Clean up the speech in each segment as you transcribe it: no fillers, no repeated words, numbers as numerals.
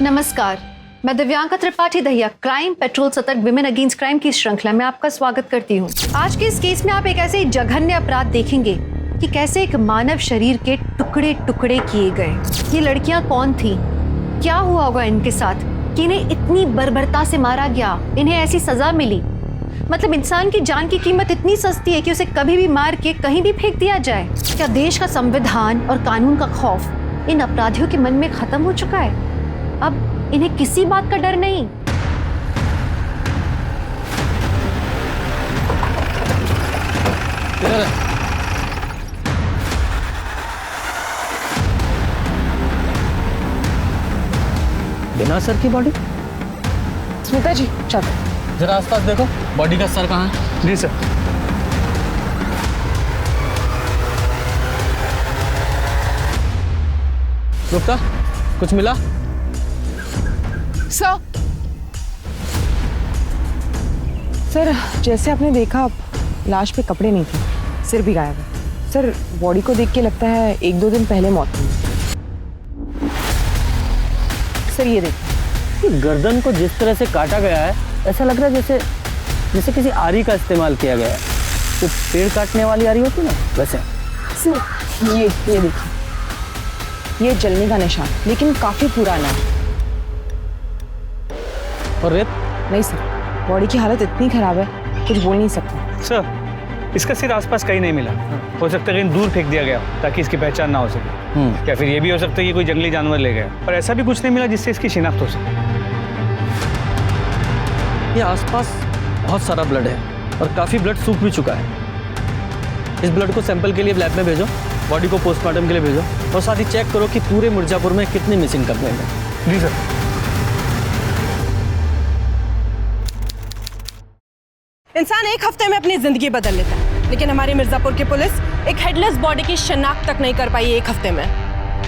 नमस्कार, मैं Divyanka Tripathi Dahiya crime petrol सतर्क विमेन अगेंस्ट क्राइम की श्रृंखला में आपका स्वागत करती हूँ। आज के इस केस में आप एक ऐसे जघन्य अपराध देखेंगे कि कैसे एक मानव शरीर के टुकड़े टुकड़े किए गए। ये लड़कियां कौन थी, क्या हुआ होगा इनके साथ कि इन्हें इतनी बर्बरता से मारा गया, इन्हें ऐसी सजा मिली। मतलब इंसान की जान की कीमत इतनी सस्ती है कि उसे कभी भी मार के कहीं भी फेंक दिया जाए। क्या देश का संविधान और कानून का खौफ इन अपराधियों के मन में खत्म हो चुका है? अब इन्हें किसी बात का डर नहीं। बिना सर की बॉडी? स्मिता जी चलो जरा आसपास देखो, बॉडी का सर कहाँ है? जी सर। गुप्ता, कुछ मिला? सर जैसे आपने देखा लाश पे कपड़े नहीं थे, सिर भी गायब है। सर बॉडी को देख के लगता है 1-2 दिन पहले मौत हुई। सर ये देखिए, गर्दन को जिस तरह से काटा गया है ऐसा लग रहा है जैसे किसी आरी का इस्तेमाल किया गया है। तो पेड़ काटने वाली आरी होती ना, वैसे। सर ये देखिए, ये जलने का निशान, लेकिन काफी पुराना है। और रेत? नहीं सर, बॉडी की हालत इतनी खराब है कुछ बोल नहीं सकते। सर इसका सिर आसपास कहीं नहीं मिला। हो सकता है कहीं दूर फेंक दिया गया ताकि इसकी पहचान ना हो सके, या फिर ये भी हो सकता है कि कोई जंगली जानवर ले गया। और ऐसा भी कुछ नहीं मिला जिससे इसकी शिनाख्त हो सके। ये आसपास बहुत सारा ब्लड है और काफी ब्लड सूख भी चुका है। इस ब्लड को सैंपल के लिए लैब में भेजो, बॉडी को पोस्टमार्टम के लिए भेजो, और साथ ही चेक करो कि पूरे मिर्जापुर में कितने मिसिंग कंप्लेंट हैं। जी सर। इंसान एक हफ्ते में अपनी जिंदगी बदल लेता है, लेकिन हमारी मिर्जापुर की पुलिस एक हेडलेस बॉडी की शिनाख्त तक नहीं कर पाई एक हफ्ते में।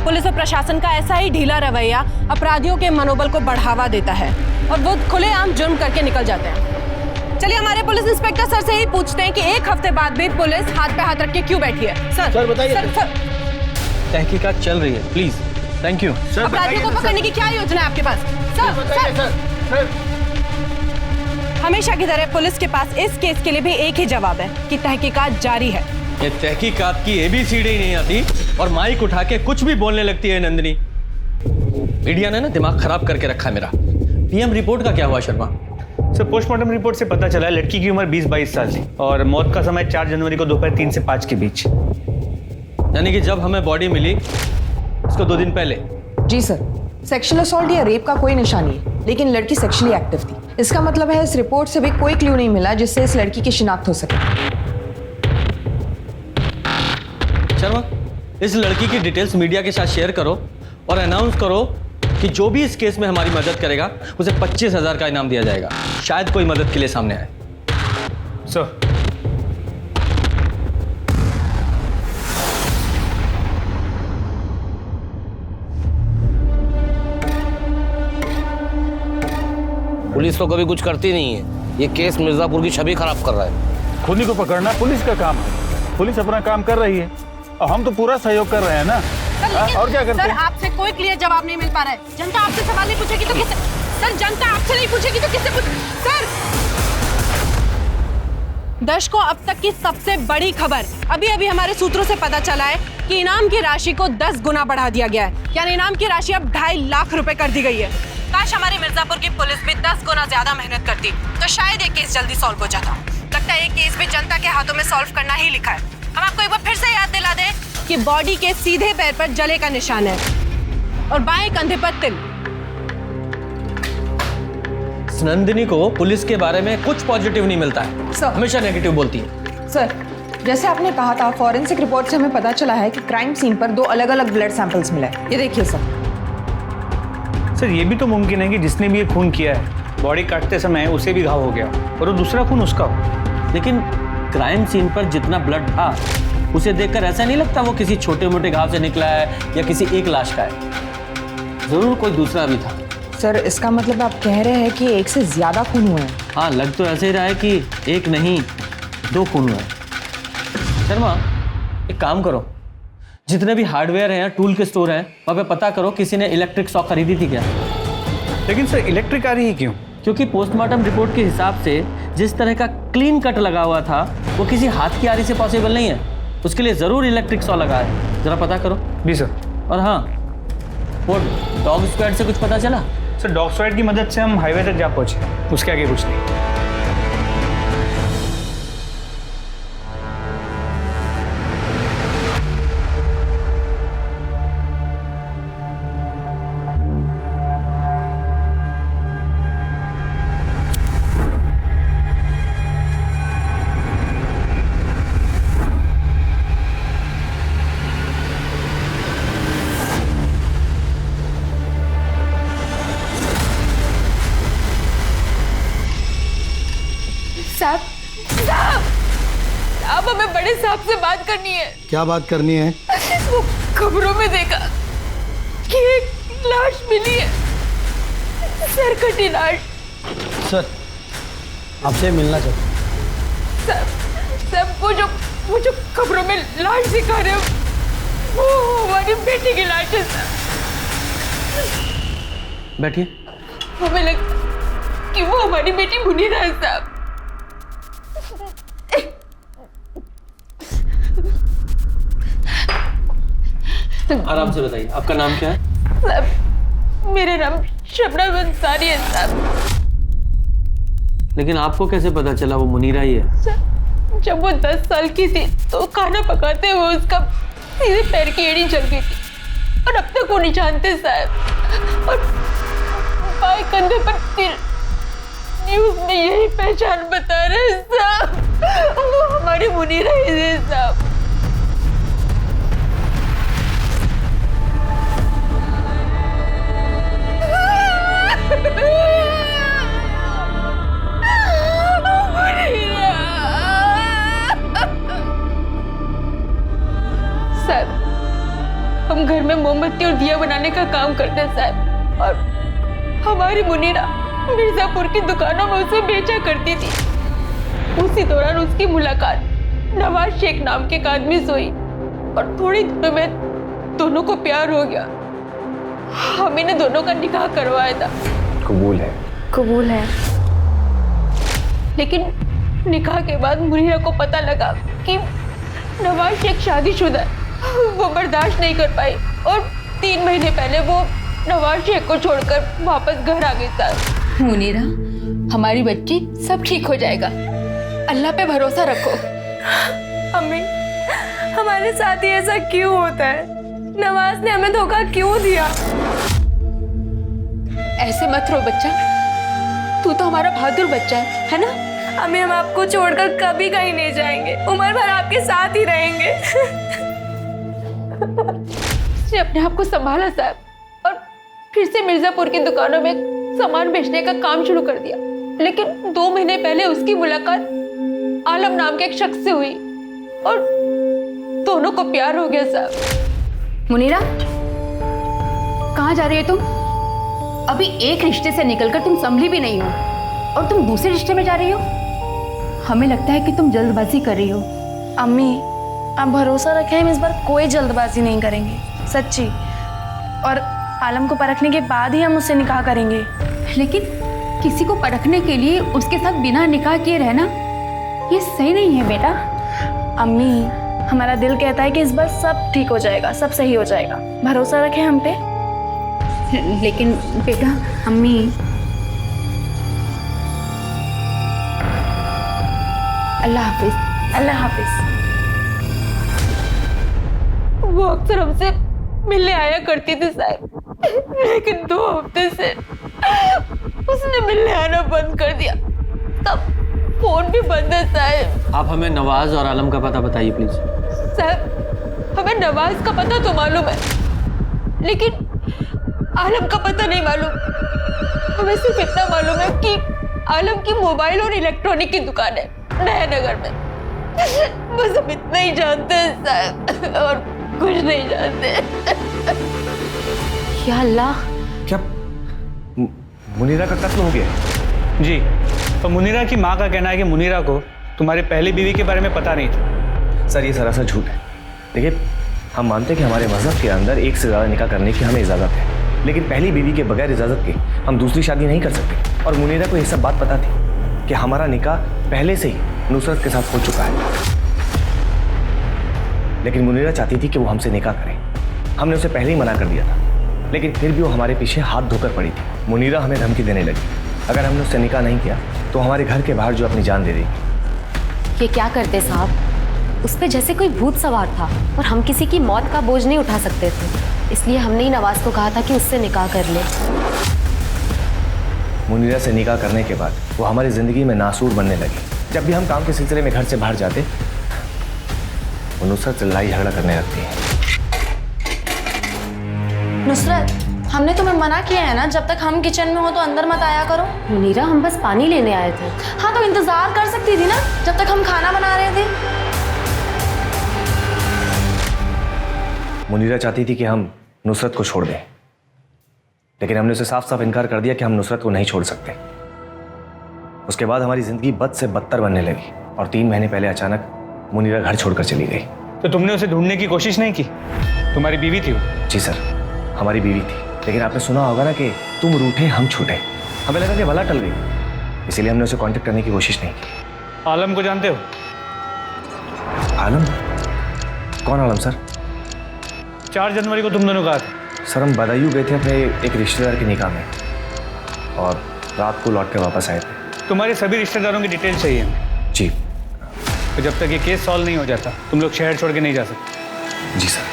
पुलिस और प्रशासन का ऐसा ही ढीला रवैया अपराधियों के मनोबल को बढ़ावा देता है और वो खुलेआम जुर्म करके निकल जाते हैं। चलिए हमारे पुलिस इंस्पेक्टर सर से ही पूछते हैं कि एक हफ्ते बाद भी पुलिस हाथ पे हाथ रख के क्यों बैठी है। सर बताइए। सर तहकीकात चल रही है, प्लीज। Thank you. अपराधियों को पकड़ने की क्या योजना है आपके पास? सर हमेशा की तरह पुलिस के पास इस केस के लिए भी एक ही जवाब है कि तहकीकात जारी है। ये तहकीकात की ABCD ही नहीं आती और माइक उठा के कुछ भी बोलने लगती है नंदिनी। मीडिया ने ना दिमाग खराब करके रखा है मेरा। PM रिपोर्ट का क्या हुआ शर्मा? सर पोस्टमार्टम रिपोर्ट से पता चला है लड़की की उम्र 20-22 साल थी और मौत का समय 4 जनवरी को दोपहर 3 से 5 के बीच। यानी कि जब हमें बॉडी मिली उसको 2 दिन पहले। जी सर, सेक्सुअल असॉल्ट या रेप का कोई निशान नहीं है, लेकिन लड़की सेक्सुअली एक्टिव थी। इसका मतलब है इस रिपोर्ट से भी कोई क्लू नहीं मिला जिससे इस लड़की की शिनाख्त हो सके। शर्मा, इस लड़की की डिटेल्स मीडिया के साथ शेयर करो और अनाउंस करो कि जो भी इस केस में हमारी मदद करेगा उसे 25,000 का इनाम दिया जाएगा। शायद कोई मदद के लिए सामने आए। सर पुलिस तो कभी कुछ करती नहीं है। ये केस मिर्जापुर की छवि खराब कर रहा है। खूनी को पकड़ना पुलिस का काम है। पुलिस अपना काम कर रही है और हम तो पूरा सहयोग कर रहे हैं ना। और क्या करते सर हैं? आपसे कोई क्लियर जवाब नहीं मिल पा रहा है। जनता आपसे सवाल नहीं पूछेगी तो किससे? सर जनता आपसे नहीं पूछेगी तो किससे पूछ? सर दर्शकों, अब तक की सबसे बड़ी खबर अभी अभी हमारे सूत्रों से पता चला है कि इनाम की राशि को 10 गुना बढ़ा दिया गया है। यानी इनाम की राशि अब 2.5 लाख रुपए कर दी गई है। काश हमारी मिर्जापुर की पुलिस भी 10 गुना ज्यादा मेहनत करती तो शायद ये केस जल्दी सॉल्व हो जाता। लगता है ये केस भी जनता के हाथों में सॉल्व करना ही लिखा है। हम आपको एक बार फिर से याद दिला दें कि बॉडी के सीधे पैर पर जले का निशान है और बाएं कंधे पर तिल। नंदिनी को पुलिस के बारे में कुछ पॉजिटिव नहीं मिलता है, सर। हमेशा नेगेटिव बोलती है। सर जैसे आपने कहा था, फॉरेंसिक रिपोर्ट से हमें पता चला है कि क्राइम सीन पर 2 अलग-अलग ब्लड सैंपल्स मिले। ये देखिए सर ये भी तो मुमकिन है कि जिसने भी ये खून किया है बॉडी काटते समय उसे भी घाव हो गया और वो दूसरा खून उसका हो। लेकिन क्राइम सीन पर जितना ब्लड था उसे देखकर ऐसा नहीं लगता वो किसी छोटे मोटे घाव से निकला है या किसी एक लाश का है। जरूर कोई दूसरा भी था। सर इसका मतलब आप कह रहे हैं कि 1 से ज्यादा खून हुए हैं? हाँ, लग तो ऐसे ही रहा है कि 1 नहीं 2 खून हुए हैं। शर्मा, एक काम करो, जितने भी हार्डवेयर हैं, टूल के स्टोर हैं, वहाँ पे पता करो किसी ने इलेक्ट्रिक शॉक खरीदी थी क्या? लेकिन सर इलेक्ट्रिक आ रही है क्यों? क्योंकि पोस्टमार्टम रिपोर्ट के हिसाब से जिस तरह का क्लीन कट लगा हुआ था वो किसी हाथ की आरी से पॉसिबल नहीं है। उसके लिए ज़रूर इलेक्ट्रिक सॉ लगा है, ज़रा पता करो। जी सर। और हाँ, वो डॉग स्क्वाड से कुछ पता चला? सर डॉग स्क्वाड की मदद से हम हाईवे तक जा पहुंचे, उसके आगे कुछ नहीं। साहब, साहब हमें बड़े साहब से बात करनी है। क्या बात करनी है? वो खबरों में देखा कि एक लाश मिली है, सर कटी लाश। सर, आपसे मिलना चाहता सब वो जो खबरों में लाश दिखा रहे हो वो हमारी बेटी की लाश है सर। बैठिए। हमें लगता कि वो हमारी बेटी मुनीरा है साहब। आराम से बताइए, आपका नाम क्या है? साहब मेरा नाम शबनम अंसारी है साहब। लेकिन आपको कैसे पता चला वो मुनीरा ही है? जब वो 10 साल की थी तो खाना पकाते हुए उसका सीधे पैर की एड़ी चल गई थी और अब तक वो नहीं जानते साहब। और बाएं कंधे पर तिल, न्यूज़ में यही पहचान बता रहे हैं साहब, वो हमारी मुनीरा ही है साहब। साहब हम घर में मोमबत्ती और दिया बनाने का काम करते हैं साहब, और हमारी मुनीरा मिर्जापुर की दुकानों में उसे बेचा करती थी। उसी दौरान उसकी मुलाकात नवाज शेख नाम के एक आदमी से हुई और थोड़ी देर में दोनों को प्यार हो गया। हमें ने दोनों का निकाह करवाया था। कबूल है? कबूल है। लेकिन निकाह के बाद मुनीरा को पता लगा कि नवाज शेख शादीशुदा है। वो बर्दाश्त नहीं कर पाई और 3 महीने पहले वो नवाज शेख को छोड़कर वापस घर आ गई साहब। मुनीरा, हमारी बच्ची सब ठीक हो जाएगा, अल्लाह पे भरोसा रखो। अम्मी, हमारे साथ ही ऐसा क्यों होता है? नवाज ने हमें धोखा क्यों दिया? ऐसे मत रो बच्चा, तू तो हमारा बहादुर बच्चा है ना? अम्मी हम आपको छोड़कर कभी कहीं नहीं जाएंगे, उम्र भर आपके साथ ही रहेंगे। उसने अपने आप को संभाला साहब और फिर से मिर्जापुर की दुकानों में सामान बेचने का काम शुरू कर दिया। लेकिन 2 महीने पहले उसकी मुलाकात आलम नाम के एक शख्स से हुई और दोनों को प्यार हो गया साहब। मुनीरा, कहाँ जा रही हो तुम? अभी एक रिश्ते से निकलकर तुम संभली भी नहीं हो और तुम दूसरे रिश्ते में जा रही हो। हमें लगता है कि तुम जल्दबाजी कर रही हो। अम्मी आप भरोसा रखें, हम इस बार कोई जल्दबाजी नहीं करेंगे, सच्ची। और आलम को परखने के बाद ही हम उससे निकाह करेंगे। लेकिन किसी को परखने के लिए उसके साथ बिना निकाह किए रहना ये सही नहीं है बेटा। अम्मी हमारा दिल कहता है कि इस बार सब ठीक हो जाएगा, सब सही हो जाएगा, भरोसा रखें हम पे। लेकिन बेटा, अम्मी अल्लाह हाफिज। अल्लाह हाफिज। वो अक्सर हमसे मिलने आया करती थी साहब, लेकिन 2 हफ्ते से उसने मिलने आना बंद कर दिया। तब फोन भी बंद है साहब। आप हमें नवाज और आलम का पता बताइए प्लीज। साहब हमें नवाज का पता तो मालूम है, लेकिन आलम का पता नहीं मालूम। हमें सिर्फ इतना मालूम है कि आलम की मोबाइल और इलेक्ट्रॉनिक की दुकान है नया नगर में। बस हम इतना ही जानते हैं साहब, और कुछ नहीं जानते। या अल्लाह, क्या मुनीरा का कत्ल हो गया? जी, तो मुनीरा की माँ का कहना है कि मुनीरा को तुम्हारी पहली बीवी के बारे में पता नहीं था। सर ये सरासर झूठ है। देखिए हम मानते हैं कि हमारे मजहब के अंदर एक से ज़्यादा निकाह करने की हमें इजाज़त है, लेकिन पहली बीवी के बगैर इजाजत के हम दूसरी शादी नहीं कर सकते। और मुनीरा को यह सब बात पता थी कि हमारा निकाह पहले से ही नुसरत के साथ हो चुका है, लेकिन मुनीरा चाहती थी कि वो हमसे निकाह करे। हमने उसे पहले ही मना कर दिया था, लेकिन फिर भी वो हमारे पीछे हाथ धोकर पड़ी थी। मुनीरा हमें धमकी देने लगी, अगर हमने उससे निकाह नहीं किया तो हमारे घर के बाहर जो अपनी जान दे देगी। ये क्या करते साहब, उस पे जैसे कोई भूत सवार था और हम किसी की मौत का बोझ नहीं उठा सकते थे, इसलिए हमने ही नवाज को कहा था कि उससे निकाह कर ले। मुनीरा से निकाह करने के बाद वो हमारी जिंदगी में नासूर बनने लगी। जब भी हम काम के सिलसिले में घर से बाहर जाते, वो नुसरत से लड़ाई झगड़ा करने लगती है। नुसरत, हमने तुम्हें मना किया है ना, जब तक हम किचन में हो तो अंदर मत आया करो। मुनीरा, हम बस पानी लेने आए थे। हाँ तो इंतजार कर सकती थी ना, जब तक हम खाना बना रहे थे। मुनीरा चाहती थी कि हम नुसरत को छोड़ दें, लेकिन हमने उसे साफ साफ इनकार कर दिया कि हम नुसरत को नहीं छोड़ सकते। उसके बाद हमारी जिंदगी बद से बदतर बनने लगी और 3 महीने पहले अचानक मुनीरा घर छोड़कर चली गई। तो तुमने उसे ढूंढने की कोशिश नहीं की? तुम्हारी बीवी थी वो? जी सर, हमारी बीवी थी, लेकिन आपने सुना होगा ना कि तुम रूठे हम छूटे। हमें लगा कि भला टल गई, इसीलिए हमने उसे कांटेक्ट करने की कोशिश नहीं की। आलम को जानते हो? आलम? कौन आलम सर? 4 जनवरी को तुम दोनों कहा था। सर हम बदायूं गए थे अपने एक रिश्तेदार के निकाह में और रात को लौट कर वापस आए थे। तुम्हारे सभी रिश्तेदारों की डिटेल चाहिए हमें। जी। तो जब तक ये केस सॉल्व नहीं हो जाता तुम लोग शहर छोड़ के नहीं जा सकते। जी सर।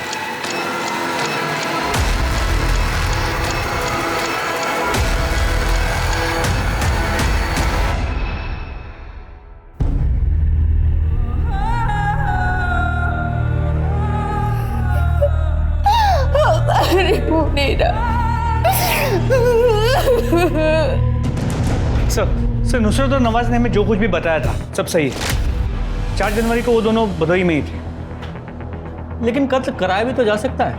सर नुसरत और नवाज ने हमें जो कुछ भी बताया था सब सही है। 4 जनवरी को वो दोनों भदोई में ही थे। लेकिन कत्ल कराया भी तो जा सकता है,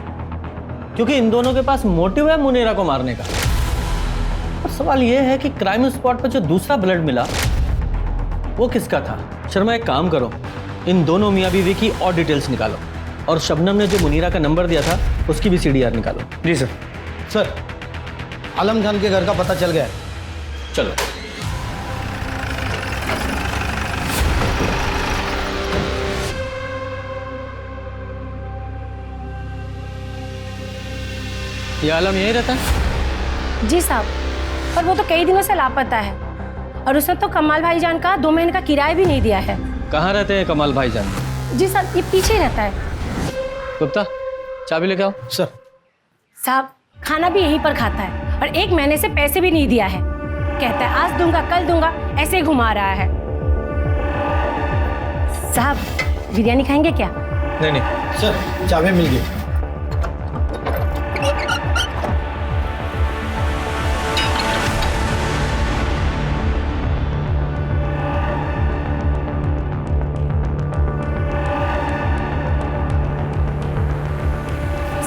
क्योंकि इन दोनों के पास मोटिव है मुनीरा को मारने का। और सवाल यह है कि क्राइम स्पॉट पर जो दूसरा ब्लड मिला वो किसका था? शर्मा, एक काम करो, इन दोनों मियाँ बीवी की और डिटेल्स निकालो और शबनम ने जो मुनीरा का नंबर दिया था उसकी भी CDR निकालो। जी सर। सर, आलम खान के घर का पता चल गया है। चलो। ये आलम यही रहता है? जी साहब, पर वो तो कई दिनों से लापता है और उसने तो कमाल भाईजान का 2 महीने का किराया भी नहीं दिया है। कहाँ रहते हैं कमाल भाईजान? जी साहब, ये पीछे ही रहता है। गुप्ता, चाबी लेके आओ। सर। साहब, खाना भी यहीं पर खाता है और 1 महीने से पैसे भी नहीं दिया है। कहता है आज दूंगा कल दूंगा, ऐसे ही घुमा रहा है। साहब, बिरयानी खाएंगे क्या? नहीं नहीं सर, चाबी मिल गई।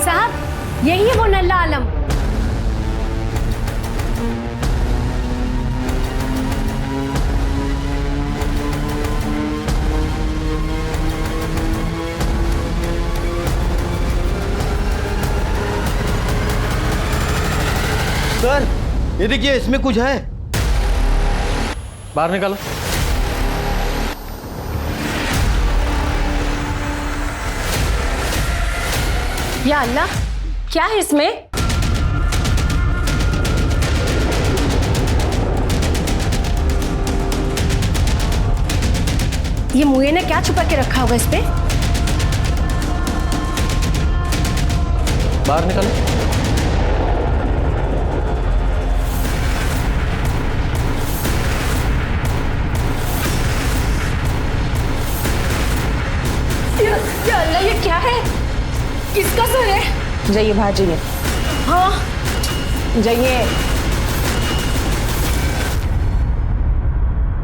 साहब, यही है वो नल्ला आलम। सर, ये देखिए, इसमें कुछ है। बाहर निकालो। या अल्लाह, क्या है इसमें? ये मुए ने क्या छुपा के रखा होगा इस पे? बाहर निकालो। या अल्लाह, ये क्या है? किसका सर है? जाइए बाहर जाइए। हाँ जाइए।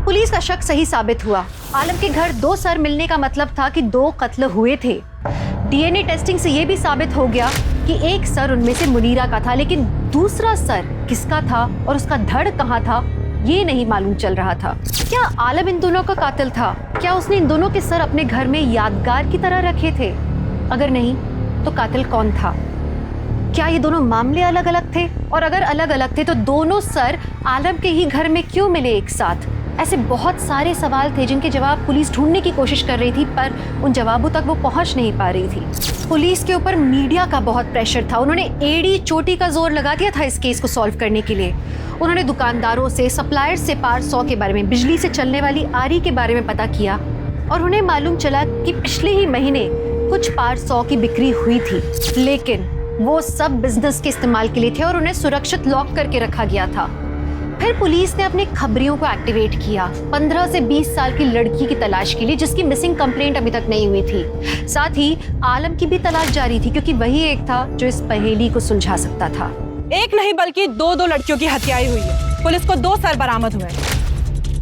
पुलिस का शक सही साबित हुआ। आलम के घर 2 सर मिलने का मतलब था कि 2 कत्ल हुए थे। DNA टेस्टिंग से यह भी साबित हो गया कि एक सर उनमें से मुनीरा का था, लेकिन दूसरा सर किसका था और उसका धड़ कहाँ था ये नहीं मालूम चल रहा था। क्या आलम इन दोनों का कातिल था? क्या उसने इन दोनों के सर अपने घर में यादगार की तरह रखे थे? अगर नहीं तो कातिल कौन था? क्या ये दोनों मामले अलग अलग थे? और अगर अलग अलग थे तो दोनों सर आलम के ही घर में क्यों मिले एक साथ? ऐसे बहुत सारे सवाल थे जिनके जवाब पुलिस ढूंढने की कोशिश कर रही थी, पर उन जवाबों तक वो पहुंच नहीं पा रही थी। पुलिस के ऊपर मीडिया का बहुत प्रेशर था। उन्होंने एड़ी चोटी का जोर लगा दिया था इस केस को सॉल्व करने के लिए। उन्होंने दुकानदारों से, सप्लायर्स से पार 100 के बारे में, बिजली से चलने वाली आरी के बारे में पता किया और उन्हें मालूम चला कि पिछले ही महीने कुछ पार 100 की बिक्री हुई थी, लेकिन वो सब बिजनेस के इस्तेमाल के लिए थे और उन्हें सुरक्षित लॉक करके रखा गया था। फिर पुलिस ने अपने खबरियों को एक्टिवेट किया 15 से 20 साल की लड़की की तलाश के लिए, जिसकी मिसिंग कंप्लेंट अभी तक नहीं हुई थी। साथ ही आलम की भी तलाश जारी थी, क्योंकि वही एक था जो इस पहेली को सुलझा सकता था। एक नहीं बल्कि दो लड़कियों की हत्याएं हुई है। पुलिस को 2 सर बरामद हुए हैं।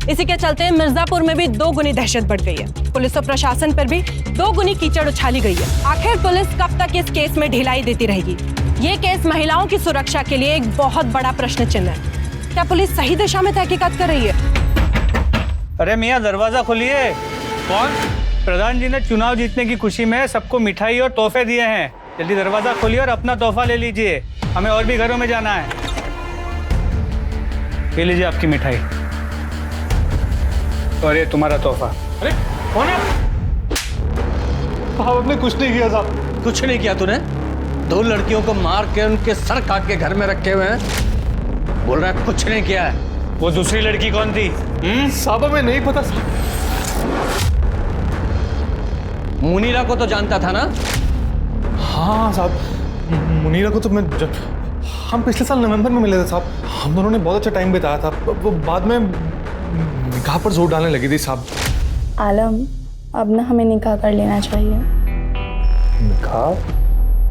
इसी के चलते मिर्जापुर में भी 2 गुनी दहशत बढ़ गई है। पुलिस और प्रशासन पर भी 2 गुनी कीचड़ उछाली गई है। आखिर पुलिस कब तक इस केस में ढिलाई देती रहेगी? ये केस महिलाओं की सुरक्षा के लिए एक बहुत बड़ा प्रश्न चिन्ह है। क्या पुलिस सही दिशा में तहकीकात कर रही है? अरे मियाँ, दरवाजा खोलिए। कौन? प्रधान जी ने चुनाव जीतने की खुशी में सबको मिठाई और तोहफे दिए हैं। जल्दी दरवाजा खोलिए और अपना तोहफा ले लीजिए। हमें और भी घरों में जाना है। ये लीजिए आपकी मिठाई और ये तुम्हारा तोहफा। अरे कौन है? आपने कुछ नहीं किया साहब। कुछ नहीं किया तूने? 2 लड़कियों को मार के उनके सर काट के घर में रखे हुए हैं, बोल रहा है कुछ नहीं किया है। वो दूसरी लड़की कौन थी? साहब हमें नहीं पता। मुनीरा को तो जानता था ना? हाँ साहब, मुनीरा को तो हम पिछले साल नवंबर में मिले थे साहब। हम दोनों ने बहुत अच्छा टाइम बिताया था। वो बाद में निकाह पर जोर डालने लगी थी साहब। आलम, अब ना हमें निकाह कर लेना चाहिए। निकाह?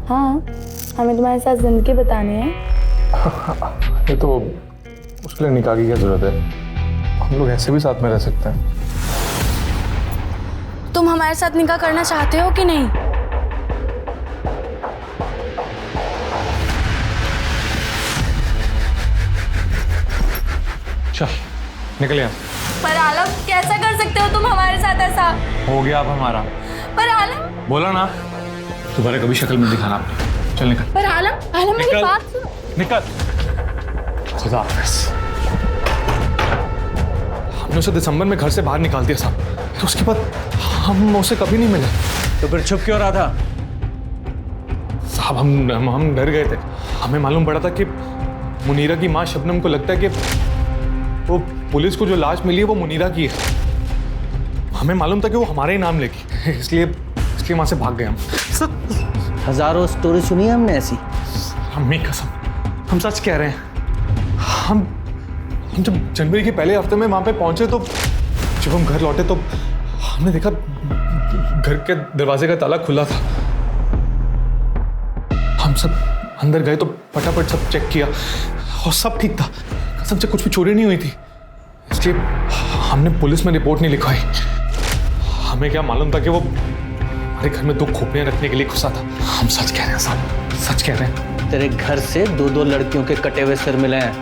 हाँ, हमें तुम्हारे साथ जिंदगी बतानी है। ये तो उसके लिए निकाह की क्या जरूरत है? हम लोग ऐसे भी साथ में रह सकते हैं। तुम हमारे साथ निकाह करना चाहते हो कि नहीं? चल निकल यहाँ। पर आलम, कैसा कर सकते हो तुम हमारे साथ ऐसा? हो गया अब हमारा। पर आलम, बोला ना, तुम्हारे कभी शक्ल में दिखाना। चल निकल। पर आलम मेरी बात सुनो। निकल। खुदा हाफिज़। हमने उसे दिसंबर में घर से बाहर निकाल दिया साहब। तो उसके बाद हम उसे कभी नहीं मिले। तो फिर छुप क्यों रहा था? साहब हम डर गए थे। हमें मालूम पड़ा था कि मुनीरा की माँ शबनम को लगता है कि वो पुलिस को जो लाश मिली है वो मुनीरा की है। हमें मालूम था कि वो हमारे ही नाम लेगी, इसलिए वहाँ से भाग गए हम। हजारों स्टोरी सुनी है हमने ऐसी। अम्मी कसम, हम सच कह रहे हैं। हम जब जनवरी के पहले हफ्ते में वहाँ पे पहुंचे तो जब हम घर लौटे तो हमने देखा घर के दरवाजे का ताला खुला था। हम सब अंदर गए तो फटाफट सब चेक किया और सब ठीक था। कसम से कुछ भी चोरी नहीं हुई थी, इसलिए हमने पुलिस में रिपोर्ट नहीं लिखवाई। हमें क्या मालूम था कि वो हमारे घर में 2 खोपड़ियां रखने के लिए घुसा था। हम सच कह रहे हैं साहब, सच कह रहे हैं। तेरे घर से 2 लड़कियों के कटे हुए सिर मिले हैं।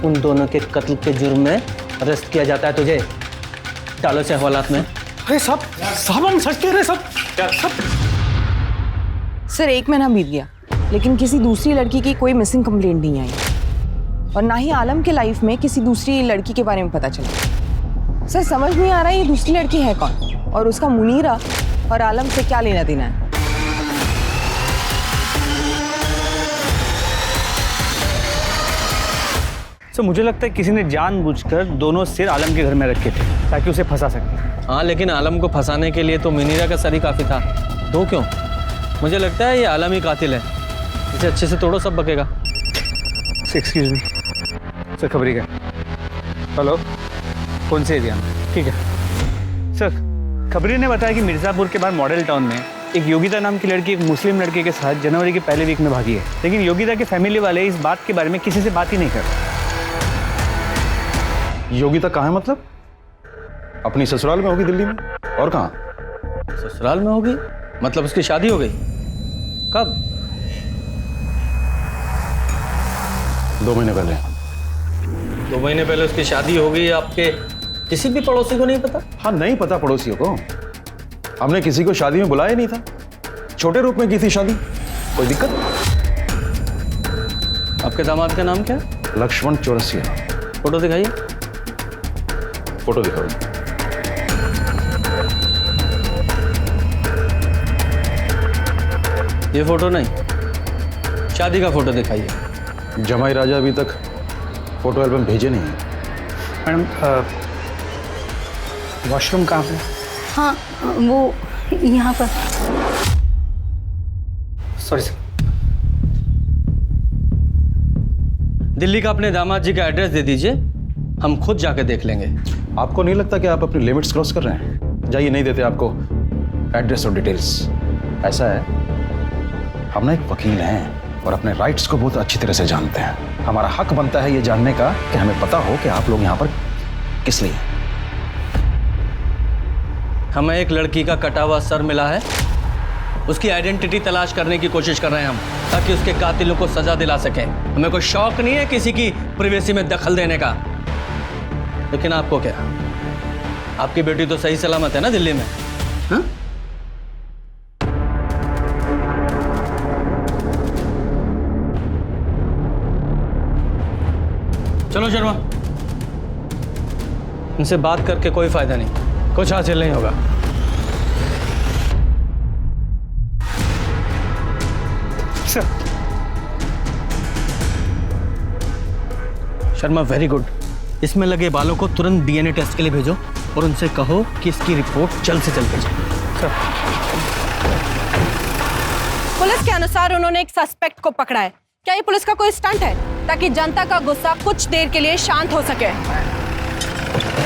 उन दोनों के कत्ल के जुर्म में अरेस्ट किया जाता है तुझे। डालो से हवालात में। अरे साहब हम सच कह रहे हैं सब। सर 1 महीना बीत गया, लेकिन किसी दूसरी लड़की की कोई मिसिंग कंप्लेंट नहीं आई और ना ही आलम के लाइफ में किसी दूसरी लड़की के बारे में पता चला। सर समझ नहीं आ रहा है ये दूसरी लड़की है कौन और उसका मुनीरा और आलम से क्या लेना देना है। तो मुझे लगता है किसी ने जानबूझकर दोनों सिर आलम के घर में रखे थे ताकि उसे फंसा सके। हाँ, लेकिन आलम को फंसाने के लिए तो मुनीरा का सर ही काफी था। तो क्यों? मुझे लगता है ये आलम ही कातिल है। इसे अच्छे से तोड़ो, सब बकेगा। एक्सक्यूज मी सर, खबरी का। हेलो, कौन से एरिया में? ठीक है सर। खबरी ने बताया कि मिर्ज़ापुर के बाहर मॉडल टाउन में एक योगिता नाम की लड़की एक मुस्लिम लड़के के साथ जनवरी के पहले वीक में भागी है, लेकिन योगिता के फैमिली वाले इस बात के बारे में किसी से बात ही नहीं कर रहे। योगिता कहाँ है? मतलब अपनी ससुराल में होगी दिल्ली में, और कहाँ? ससुराल में होगी? मतलब उसकी शादी हो गई? कब? 2 महीने पहले। 2 महीने पहले उसकी शादी हो गई। आपके किसी भी पड़ोसी को नहीं पता? हाँ, नहीं पता पड़ोसियों को। हमने किसी को शादी में बुलाया नहीं था। छोटे रूप में की थी शादी। कोई दिक्कत? आपके दामाद का नाम क्या है? लक्ष्मण चौरसिया। फोटो दिखाइए। फोटो दिखाओ। ये फोटो नहीं, शादी का फोटो दिखाइए। जमाई राजा अभी तक फोटो एल्बम भेजे नहीं है। मैडम वॉशरूम कहाँ पे? हाँ वो यहाँ पर। Sorry sir. दिल्ली का अपने दामाद जी का एड्रेस दे दीजिए, हम खुद जाके देख लेंगे। आपको नहीं लगता कि आप अपनी लिमिट्स क्रॉस कर रहे हैं? जाइए, नहीं देते आपको एड्रेस और डिटेल्स। ऐसा है, हम ना एक वकील हैं और अपने राइट्स को बहुत अच्छी तरह से जानते हैं। हमारा हक बनता है ये जानने का कि हमें पता हो कि आप लोग यहाँ पर किस लिए। हमें एक लड़की का कटा हुआ सर मिला है, उसकी आइडेंटिटी तलाश करने की कोशिश कर रहे हैं हम, ताकि उसके कातिलों को सजा दिला सकें। हमें कोई शौक नहीं है किसी की प्राइवेसी में दखल देने का। लेकिन आपको क्या, आपकी बेटी तो सही सलामत है ना दिल्ली में? हा? चलो शर्मा, इनसे बात करके कोई फायदा नहीं, कुछ हासिल नहीं होगा। Sharma very good. इसमें लगे बालों को तुरंत डीएनए टेस्ट के लिए भेजो और उनसे कहो कि इसकी रिपोर्ट जल्द से जल्द भेजें। पुलिस के अनुसार उन्होंने एक सस्पेक्ट को पकड़ा है। क्या ये पुलिस का कोई स्टंट है ताकि जनता का गुस्सा कुछ देर के लिए शांत हो सके?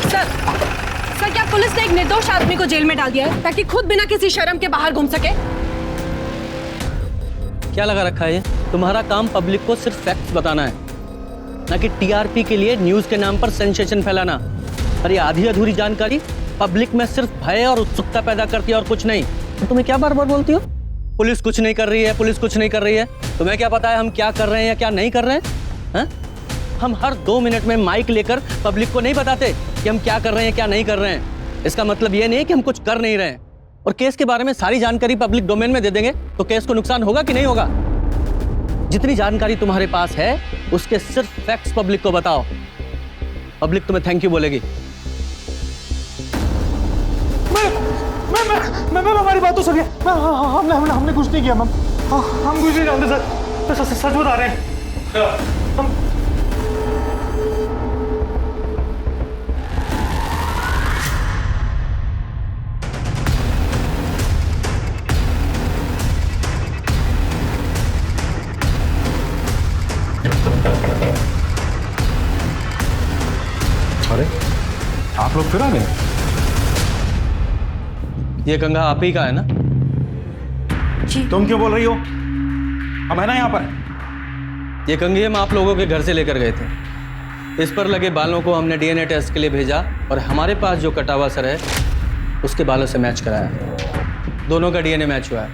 सर क्या पुलिस ने एक निर्दोष आदमी को जेल में डाल दिया है ताकि खुद बिना किसी शर्म के बाहर घूम सके? क्या लगा रखा है ये? तुम्हारा काम पब्लिक को सिर्फ फैक्ट्स बताना है, ना कि टीआरपी के लिए न्यूज के नाम पर सेंसेशन फैलाना। और ये आधी अधूरी जानकारी पब्लिक में सिर्फ भय और उत्सुकता पैदा करती है और कुछ नहीं। तो तुम्हें क्या बार बार बोलती हो पुलिस कुछ नहीं कर रही है, पुलिस कुछ नहीं कर रही है? तुम्हें क्या पता है हम क्या कर रहे हैं या क्या नहीं कर रहे हैं? हम हर 2 मिनट में माइक लेकर पब्लिक को नहीं बताते कि हम क्या कर रहे हैं क्या नहीं कर रहे हैं। इसका मतलब ये नहीं कि हम कुछ कर नहीं रहे हैं। और केस के बारे में सारी जानकारी पब्लिक डोमेन में दे देंगे तो केस को नुकसान होगा कि नहीं होगा? जितनी जानकारी तुम्हारे पास है उसके सिर्फ फैक्ट्स पब्लिक को बताओ। पब्लिक तुम्हें थैंक यू बोलेगी। मैम हमारी बात तो सुनिए। हमने कुछ नहीं किया मैम, हम कुछ नहीं जानते सर, सच बता रहे हैं हम। अरे आप लोग फिर आ गए? ये गंगा आप ही का है ना? जी। तुम क्यों बोल रही हो? हम है ना यहाँ पर। ये कंघी हम आप लोगों के घर से लेकर गए थे। इस पर लगे बालों को हमने डीएनए टेस्ट के लिए भेजा और हमारे पास जो कटा हुआ सर है उसके बालों से मैच कराया। दोनों का डीएनए मैच हुआ है।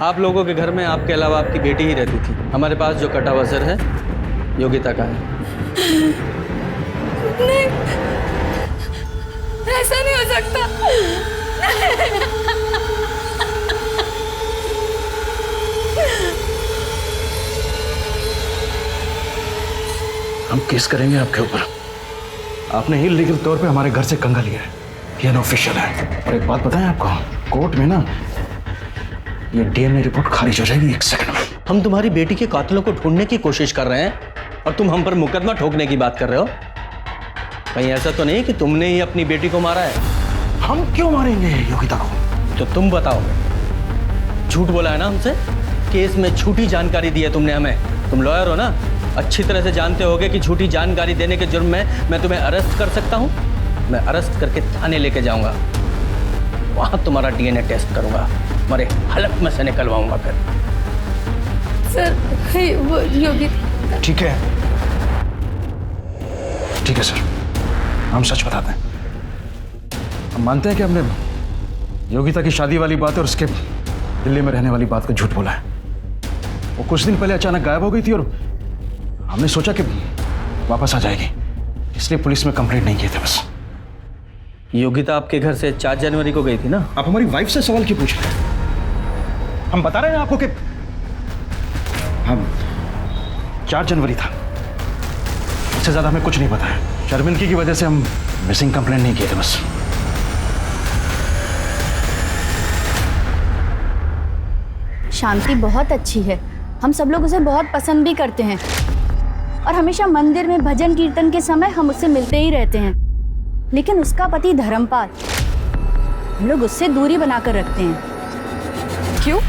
आप लोगों के घर में आपके अलावा आपकी बेटी ही रहती थी। हमारे पास जो कटा हुआ सर है योगिता का है। नहीं, ऐसा नहीं हो सकता। हम केस करेंगे आपके ऊपर। आपने ही लीगल तौर पे हमारे घर से कंगा लिया है, ये अनऑफिशियल है। और एक बात बताएं आपको, कोर्ट में ना ये डीएनए रिपोर्ट खारिज हो जाएगी 1 सेकंड में। हम तुम्हारी बेटी के कातिलों को ढूंढने की कोशिश कर रहे हैं और तुम हम पर मुकदमा ठोकने की बात कर रहे हो। कहीं ऐसा तो नहीं कि तुमने ही अपनी बेटी को मारा है? हम क्यों मारेंगे योगिता को? तो तुम बताओ। झूठ बोला है ना हमसे? केस में झूठी जानकारी दी है तुमने हमें। तुम लॉयर हो ना, अच्छी तरह से जानते होगे कि झूठी जानकारी देने के जुर्म में मैं तुम्हें अरेस्ट कर सकता हूँ। मैं अरेस्ट करके थाने लेके जाऊंगा, वहां तुम्हारा डीएनए टेस्ट करूंगा, तुम्हारे हलक में से निकलवाऊंगा फिर। सर वो योगी। ठीक है सर, हम सच बताते हैं। हम मानते हैं कि हमने योगिता की शादी वाली बात और उसके दिल्ली में रहने वाली बात को झूठ बोला है। वो कुछ दिन पहले अचानक गायब हो गई थी और हमने सोचा कि वापस आ जाएगी, इसलिए पुलिस में कंप्लेंट नहीं किए थे बस। योगिता आपके घर से 4 जनवरी को गई थी ना? आप हमारी वाइफ से सवाल क्यों पूछ रहे हैं? हम बता रहे हैं आपको कि 4 जनवरी था। इससे ज्यादा हमें कुछ नहीं पता है। शर्मिंदगी की वजह से हम मिसिंग कंप्लेंट नहीं किए थे बस। शांति बहुत अच्छी है, हम सब लोग उसे बहुत पसंद भी करते हैं और हमेशा मंदिर में भजन कीर्तन के समय हम उससे मिलते ही रहते हैं। लेकिन उसका पति धर्मपाल, हम लोग उससे दूरी बनाकर रखते हैं। क्यों?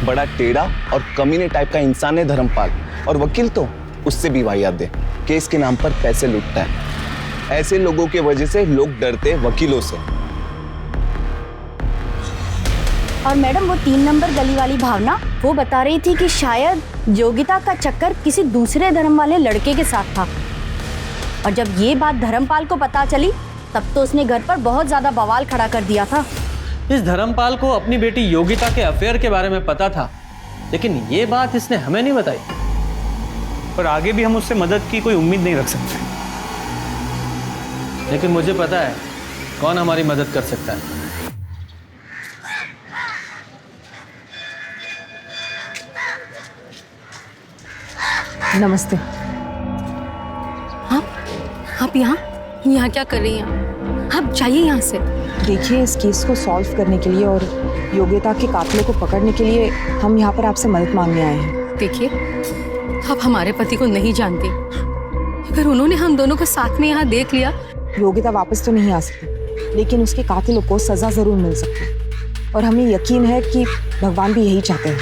बड़ा टेढ़ा और कमीने टाइप का इंसान है धर्मपाल, और वकील तो उससे भी वाहियात है। केस के नाम पर पैसे लूटता है। ऐसे लोगों के वजह से लोग डरते हैं वकीलों से। और मैडम वो 3 नंबर गली वाली भावना, वो बता रही थी कि शायद योगिता का चक्कर किसी दूसरे धर्म वाले लड़के के साथ था। और जब ये बात धर्मपाल को पता चली तब तो उसने घर पर बहुत ज्यादा बवाल खड़ा कर दिया था। इस धर्मपाल को अपनी बेटी योगिता के अफेयर के बारे में पता था, लेकिन ये बात इसने हमें नहीं बताई। पर आगे भी हम उससे मदद की कोई उम्मीद नहीं रख सकते। लेकिन मुझे पता है कौन हमारी मदद कर सकता है। नमस्ते। आप यहाँ क्या कर रही हैं? आप जाइए यहाँ से। देखिए, इस केस को सॉल्व करने के लिए और योगिता के कातिलों को पकड़ने के लिए हम यहाँ पर आपसे मदद मांगने आए हैं। देखिए, आप हमारे पति को नहीं जानती। अगर उन्होंने हम दोनों को साथ में यहाँ देख लिया, योगिता वापस तो नहीं आ सकती, लेकिन उसके कातिलों को सजा जरूर मिल सकती है। और हमें यकीन है कि भगवान भी यही चाहते हैं।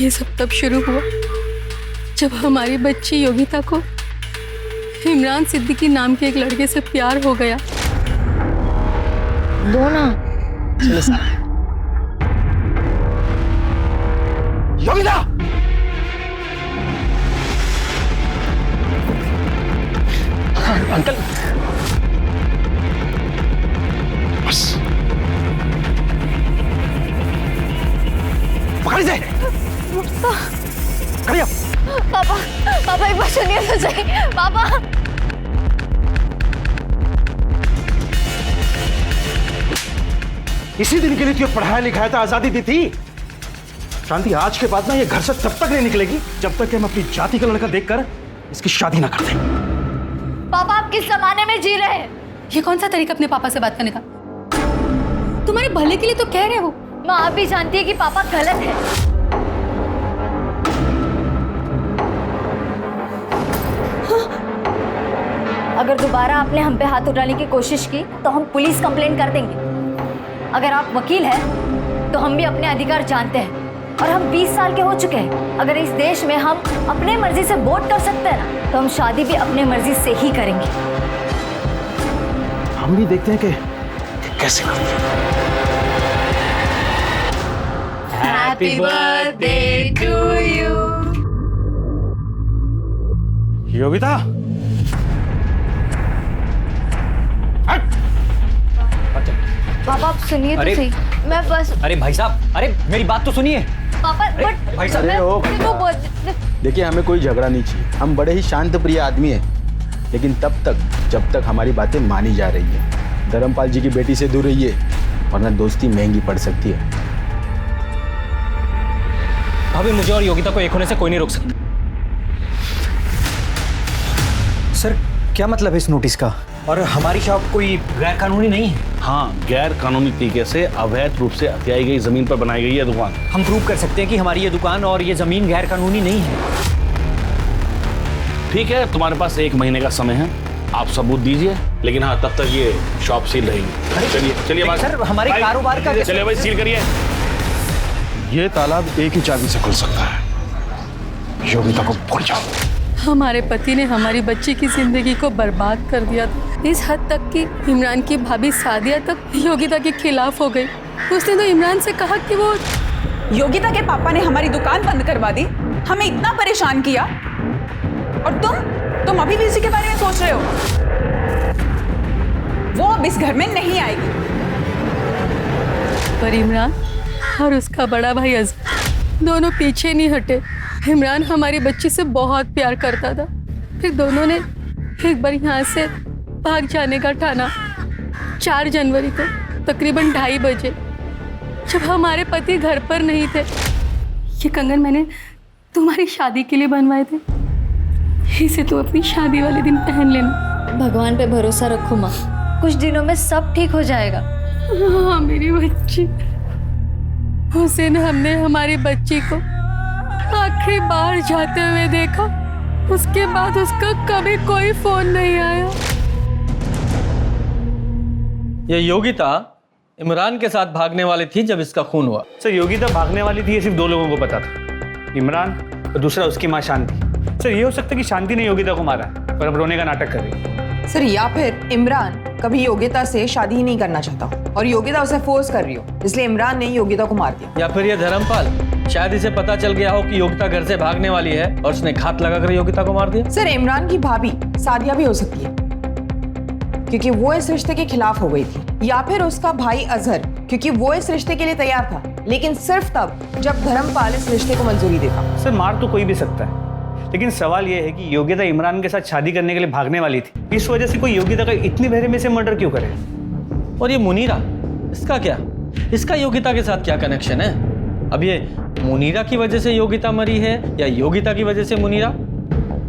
ये सब तब शुरू हुआ जब हमारी बच्ची योगिता को इमरान सिद्दीकी नाम के एक लड़के से प्यार हो गया। दो ना। योगिता! अंकल, बस पकड़ से। खड़ी हो। पापा, पापा एक बार सुनिए तो सही। पापा, इसी दिन के लिए तुझे पढ़ाया लिखाया था, आजादी दी थी। शांति, आज के बाद ना ये घर से तब तक नहीं निकलेगी जब तक कि हम अपनी जाति का लड़का देखकर इसकी शादी ना कर दें। पापा आप किस जमाने में जी रहे हैं? ये कौन सा तरीका अपने पापा से बात करने का? तुम्हारे भले के लिए तो कह रहे हो। माँ आप भी जानती है कि पापा गलत है। अगर दोबारा आपने हम पे हाथ उठाने की कोशिश की तो हम पुलिस कंप्लेंट कर देंगे। अगर आप वकील हैं तो हम भी अपने अधिकार जानते हैं और हम 20 साल के हो चुके हैं। अगर इस देश में हम अपने मर्जी से वोट कर सकते हैं ना, तो हम शादी भी अपने मर्जी से ही करेंगे। हम भी देखते हैं कि कैसे करते हैं। Happy birthday to you। Yogita, पापा आप सुनिए तो सही। मैं बस। अरे भाई साहब, अरे मेरी बात तो सुनिए। पापा बट भाई साहब, देखिए, हमें कोई झगड़ा नहीं चाहिए। हम बड़े ही शांत प्रिय आदमी हैं, लेकिन तब तक जब तक हमारी बातें मानी जा रही है। धर्मपाल जी की बेटी से दूर रहिए, वरना दोस्ती महंगी पड़ सकती है। भाभी, मुझे और योगिता को एक होने से कोई नहीं रोक सकता। सर, क्या मतलब है इस नोटिस का? और हमारी शॉप कोई गैर कानूनी नहीं है? हाँ, गैर कानूनी तरीके से अवैध रूप से हथियाई गई जमीन पर बनाई गई है दुकान। हम प्रूव कर सकते हैं कि हमारी ये दुकान और ये जमीन गैर कानूनी नहीं है। ठीक है, तुम्हारे पास 1 महीने का समय है, आप सबूत दीजिए। लेकिन हाँ, तब तक ये शॉप सील रहेगी। चलिए चलिए सर, हमारे कारोबार का चलिए भाई, सील करिए। ये तालाब एक ही चाबी से खुल सकता है। योगिता को भूल जाओ। हमारे पति ने हमारी बच्ची की जिंदगी को बर्बाद कर दिया था, इस हद तक कि इमरान की भाभी सादिया तक योगिता के खिलाफ हो गई। उसने तो इमरान से कहा कि वो योगिता के पापा ने हमारी दुकान बंद करवा दी, हमें इतना परेशान किया, और तुम अभी भी इसी के बारे में सोच रहे हो। वो अब इस घर में नहीं आएगी। पर इमरान और उसका बड़ा भाई अज़हर दोनों पीछे नहीं हटे। इमरान हमारी बच्ची से बहुत प्यार करता था, फिर दोनों ने एक बार यहाँ से भाग जाने का ठाना। 4 जनवरी को तकरीबन 2:30 बजे, जब हमारे पति घर पर नहीं थे। ये कंगन मैंने तुम्हारी शादी के लिए बनवाए थे। इसे तो अपनी शादी वाले दिन पहन लेना। भगवान पे भरोसा रखो माँ, कुछ दिनों में सब ठीक हो जाएगा। हाँ मेरी बच्ची। हुसैन, हमने हमारी बच्ची को आखिरी बार जाते हुए देखा, उसके बाद उसका कभी कोई फोन नहीं आया। ये योगिता इमरान के साथ भागने वाली थी जब इसका खून हुआ। सर योगिता भागने वाली थी ये सिर्फ 2 लोगों को पता था, इमरान और दूसरा उसकी माँ शांति। सर ये हो सकता है कि शांति ने योगिता को मारा है और अब रोने का नाटक कर रही है। सर या फिर इमरान कभी योगिता से शादी ही नहीं करना चाहता और योगिता उसे फोर्स कर रही हो, इसलिए इमरान ने योगिता को मार दिया। या फिर ये धर्मपाल, शायद इसे पता चल गया हो कि योगिता घर से भागने वाली है और उसने घात लगाकर योगिता को मार दिया। सर इमरान की भाभी सादिया भी हो सकती है, क्योंकि वो इस रिश्ते के खिलाफ हो गई थी। या फिर उसका भाई अजहर, क्योंकि वो इस रिश्ते के लिए तैयार था, लेकिन सिर्फ तब जब धर्मपाल इस रिश्ते को मंजूरी देगा। सर मार तो कोई भी सकता है, लेकिन सवाल यह है कि योगिता इमरान के साथ शादी करने के लिए भागने वाली थी, इस वजह से कोई योगिता का इतनी बहरे में से मर्डर क्यों करे? और ये मुनीरा, इसका क्या? इसका योगिता के साथ क्या कनेक्शन है? अब ये मुनीरा की वजह से योगिता मरी है या योगिता की वजह से मुनीरा?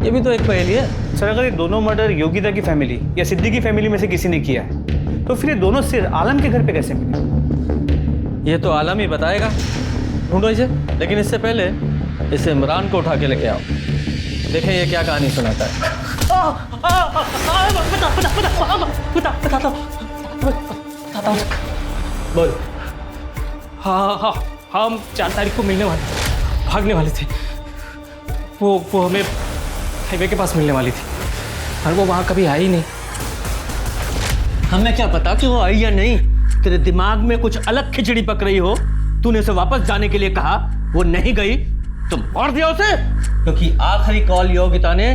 ये भी तो एक पहेली है। सर अगर ये दोनों मर्डर योगिता की फैमिली या सिद्दीकी की फैमिली में से किसी ने किया है, तो फिर ये दोनों सिर आलम के घर पे कैसे मिले? ये तो आलम ही बताएगा। ढूंढो इसे, लेकिन इससे पहले इसे इमरान को उठा के लेके आओ, देखें ये क्या कहानी सुनाता है। बोल। हाँ, हम 4 तारीख को भागने वाले थे। वो हमें हाईवे के पास मिलने वाली थी, पर वो वहाँ कभी आई नहीं। हमें क्या पता कि वो आई या नहीं? तेरे दिमाग में कुछ अलग खिचड़ी पक रही हो। तूने उसे वापस जाने के लिए कहा, वो नहीं गई तो मार दिया उसे, क्योंकि आखिरी कॉल योगिता ने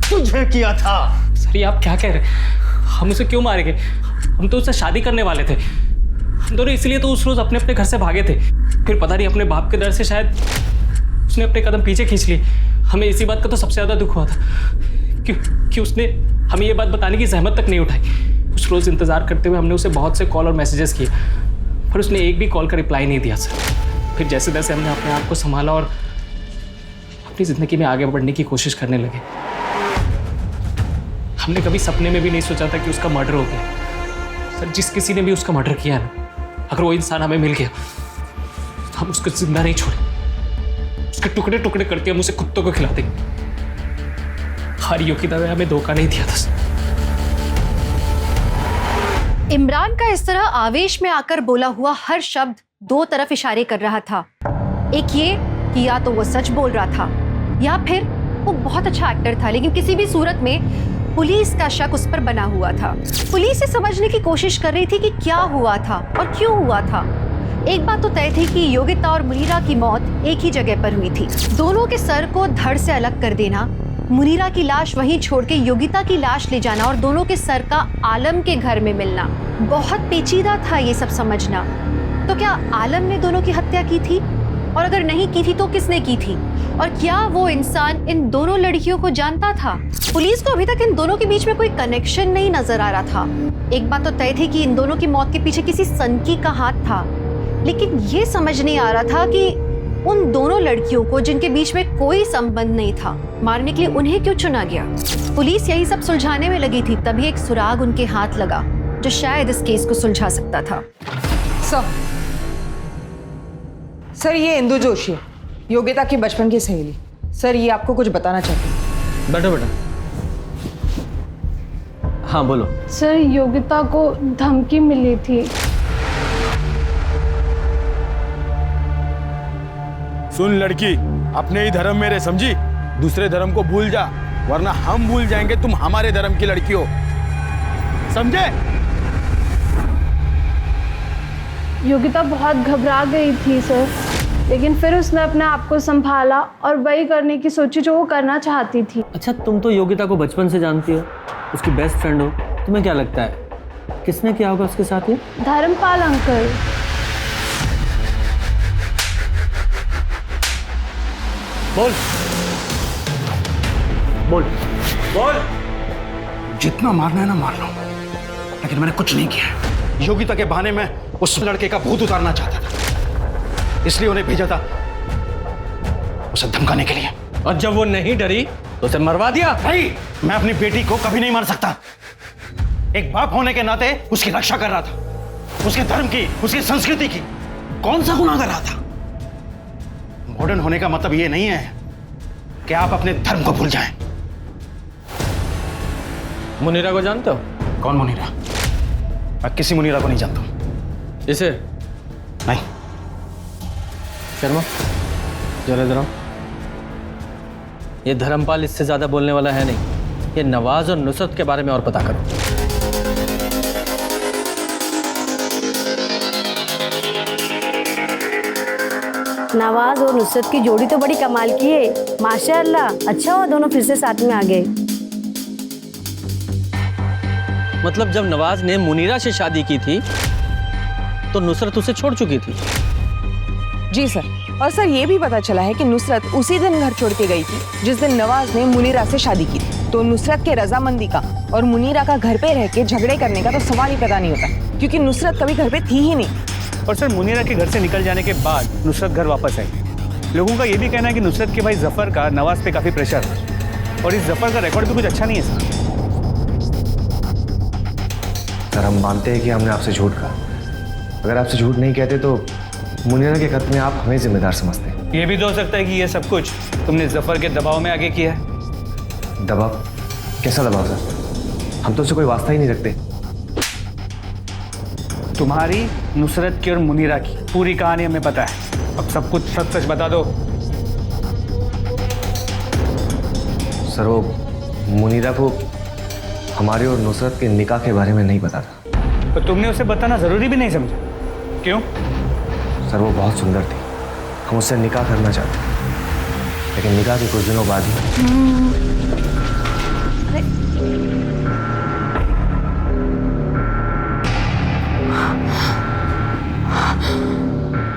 तुझे किया था। सर ये आप क्या कह रहे हैं? हम उसे क्यों मारेंगे? हम तो उससे शादी करने वाले थे। हम दोनों इसलिए तो उस रोज अपने अपने घर से भागे थे। फिर पता नहीं अपने बाप के डर से शायद उसने अपने कदम पीछे खींच लिए। हमें इसी बात का तो सबसे ज़्यादा दुख हुआ था कि उसने हमें ये बात बताने की जहमत तक नहीं उठाई। उस रोज़ इंतज़ार करते हुए हमने उसे बहुत से कॉल और मैसेजेस किए, पर उसने एक भी कॉल का रिप्लाई नहीं दिया सर। फिर जैसे तैसे हमने अपने आप को संभाला और अपनी ज़िंदगी में आगे बढ़ने की कोशिश करने लगे। हमने कभी सपने में भी नहीं सोचा था कि उसका मर्डर हो गया। सर जिस किसी ने भी उसका मर्डर किया ना, अगर वो इंसान हमें मिल गया तो हम उसको जिंदा नहीं छोड़े, उसके टुकड़े टुकड़े करके हम उसे कुत्तों को खिला देंगे। हारियों की तरह हमें धोखा नहीं दिया था। इमरान का इस तरह आवेश में आकर बोला हुआ हर शब्द 2 तरफ इशारे कर रहा था। एक ये कि या तो वो सच बोल रहा था या फिर वो बहुत अच्छा एक्टर था, लेकिन किसी भी सूरत में पुलिस का शक उस पर बना हुआ था। पुलिस ये समझने की कोशिश कर रही थी कि क्या हुआ था और क्यों हुआ था। एक बात तो तय थी कि योगिता और मुनीरा की मौत एक ही जगह पर हुई थी। दोनों के सर को धड़ से अलग कर देना, मुनीरा की लाश वहीं छोड़ के योगिता की लाश ले जाना और दोनों के सर का आलम के घर में मिलना, बहुत पेचीदा था ये सब समझना। तो क्या आलम ने दोनों की हत्या की थी? और अगर नहीं की थी तो किसने की थी? और क्या वो इंसान इन दोनों लड़कियों को जानता था? पुलिस को अभी तक इन दोनों के बीच में कोई कनेक्शन नहीं नजर आ रहा था। एक बात तो तय थी कि इन दोनों की मौत के पीछे किसी सनकी का हाथ था, लेकिन ये समझ नहीं आ रहा था कि उन दोनों लड़कियों को, जिनके बीच में कोई संबंध नहीं था, मारने के लिए उन्हें क्यों चुना गया। पुलिस यही सब सुलझाने में लगी थी, तभी एक सुराग उनके हाथ लगा जो शायद इस केस को सुलझा सकता था। सर ये इंदु जोशी है, योगिता की बचपन की सहेली। सर ये आपको कुछ बताना चाहती है। बैठो बेटा। हाँ बोलो। सर योगिता को धमकी मिली थी। सुन लड़की, अपने ही धर्म में रह, समझी? दूसरे धर्म को भूल जा, वरना हम भूल जाएंगे तुम हमारे धर्म की लड़की हो, समझे? योगिता बहुत घबरा गई थी सर, लेकिन फिर उसने अपने आप को संभाला और वही करने की सोची जो वो करना चाहती थी। अच्छा, तुम तो योगिता को बचपन से जानती हो, उसकी बेस्ट फ्रेंड हो, तुम्हें क्या लगता है किसने किया होगा उसके साथ ये? धर्मपाल अंकल। बोल बोल बोल। जितना मारना है ना मार लो, लेकिन मैंने कुछ नहीं किया है। योगिता के बहाने में उस लड़के का भूत उतारना चाहता था, इसलिए उन्हें भेजा था उसे धमकाने के लिए। और जब वो नहीं डरी तो उसे मरवा दिया। नहीं, मैं अपनी बेटी को कभी नहीं मार सकता। एक बाप होने के नाते उसकी रक्षा कर रहा था, उसके धर्म की, उसकी संस्कृति की। कौन सा गुनाह कर रहा था? मॉडर्न होने का मतलब ये नहीं है कि आप अपने धर्म को भूल जाएं। मुनीरा को जानते हो? कौन मुनीरा? मैं किसी मुनीरा को नहीं जानता हूं। इसे? नहीं। शर्मा, जरा इधर आओ। ये धर्मपाल इससे ज्यादा बोलने वाला है नहीं। ये नवाज और नुसरत के बारे में और पता करो। नवाज और नुसरत की जोड़ी तो बड़ी कमाल की है, माशाअल्लाह। अच्छा हुआ दोनों फिर से साथ में आ गए। मतलब जब नवाज ने मुनीरा से शादी की थी तो नुसरत उसे छोड़ चुकी थी। जी सर, और सर ये भी पता चला है कि नुसरत उसी दिन घर छोड़ के गई थी जिस दिन नवाज ने मुनीरा से शादी की थी। तो नुसरत के रजामंदी का और मुनीरा का घर पे रह के झगड़े करने का तो सवाल ही पैदा नहीं होता, क्योंकि नुसरत कभी घर पे थी ही नहीं। और सर मुनीरा के घर से निकल जाने के बाद नुसरत घर वापस आई। लोगों का ये भी कहना है कि नुसरत के भाई जफर का नवाज पे काफी प्रेशर है और इस जफर का रिकॉर्ड भी कुछ अच्छा नहीं है सर। हम मानते हैं कि हमने आपसे झूठ कहा। अगर आपसे झूठ नहीं कहते तो मुनीरा के कत्ल में आप हमें जिम्मेदार समझते हैं। ये भी तो हो सकता है कि ये सब कुछ तुमने जफर के दबाव में आगे किया है। दबाव? कैसा दबाव सर? हम तो उससे कोई वास्ता ही नहीं रखते। तुम्हारी, नुसरत की और मुनीरा की पूरी कहानी हमें पता है। अब सब कुछ सच सच बता दो। सर वो मुनीरा को हमारे और नुसरत के निकाह के बारे में नहीं पता था। तो तुमने उसे बताना जरूरी भी नहीं समझा? क्यों? सर वो बहुत सुंदर थी, हम उससे निकाह करना चाहते, लेकिन निकाह के कुछ दिनों बाद ही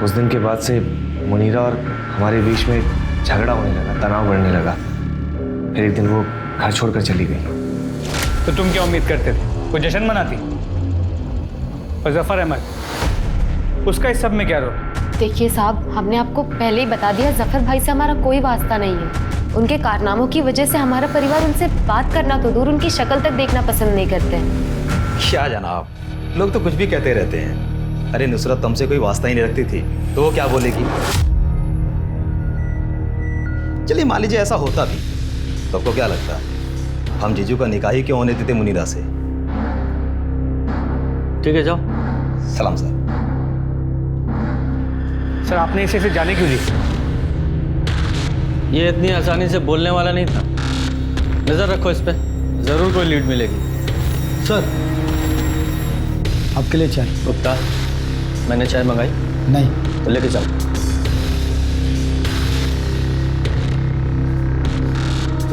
उस दिन के बाद से मुनीरा और हमारे बीच में झगड़ा होने लगा, तनाव बढ़ने लगा। फिर एक दिन वो घर छोड़कर चली गई। तो तुम क्या उम्मीद करते थे? वो जश्न मनाती? और जफर अहमद, उसका इस सब में क्या रोल? देखिए साहब, हमने आपको पहले ही बता दिया, जफर भाई से हमारा कोई वास्ता नहीं है। उनके कारनामों की वजह से हमारा परिवार उनसे बात करना तो दूर, उनकी शक्ल तक देखना पसंद नहीं करते। क्या जनाब, लोग तो कुछ भी कहते रहते हैं। अरे नुसरत तुमसे कोई वास्ता ही नहीं रखती थी तो वो क्या बोलेगी? चलिए मान लीजिए ऐसा होता भी तो आपको क्या लगता, हम जीजू का निकाह ही क्यों होने देते मुनीरा से? ठीक है, जाओ। सलाम सर। सर आपने इसे जाने क्यों दी? ये इतनी आसानी से बोलने वाला नहीं था। नजर रखो इस पे, जरूर कोई लीड मिलेगी। सर आपके लिए चाय। गुप्ता, मैंने चाय मंगाई? नहीं। तो लेके चल।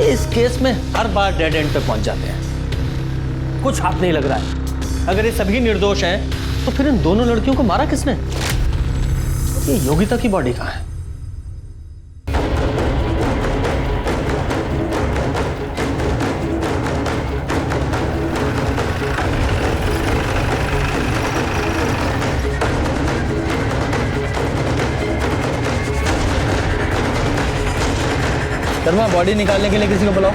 इस केस में हर बार डेड एंड पे पहुंच जाते हैं, कुछ हाथ नहीं लग रहा है। अगर ये सभी निर्दोष हैं तो फिर इन दोनों लड़कियों को मारा किसने? ये योगिता की बॉडी कहाँ है? शर्मा, बॉडी निकालने के लिए किसी को बुलाओ।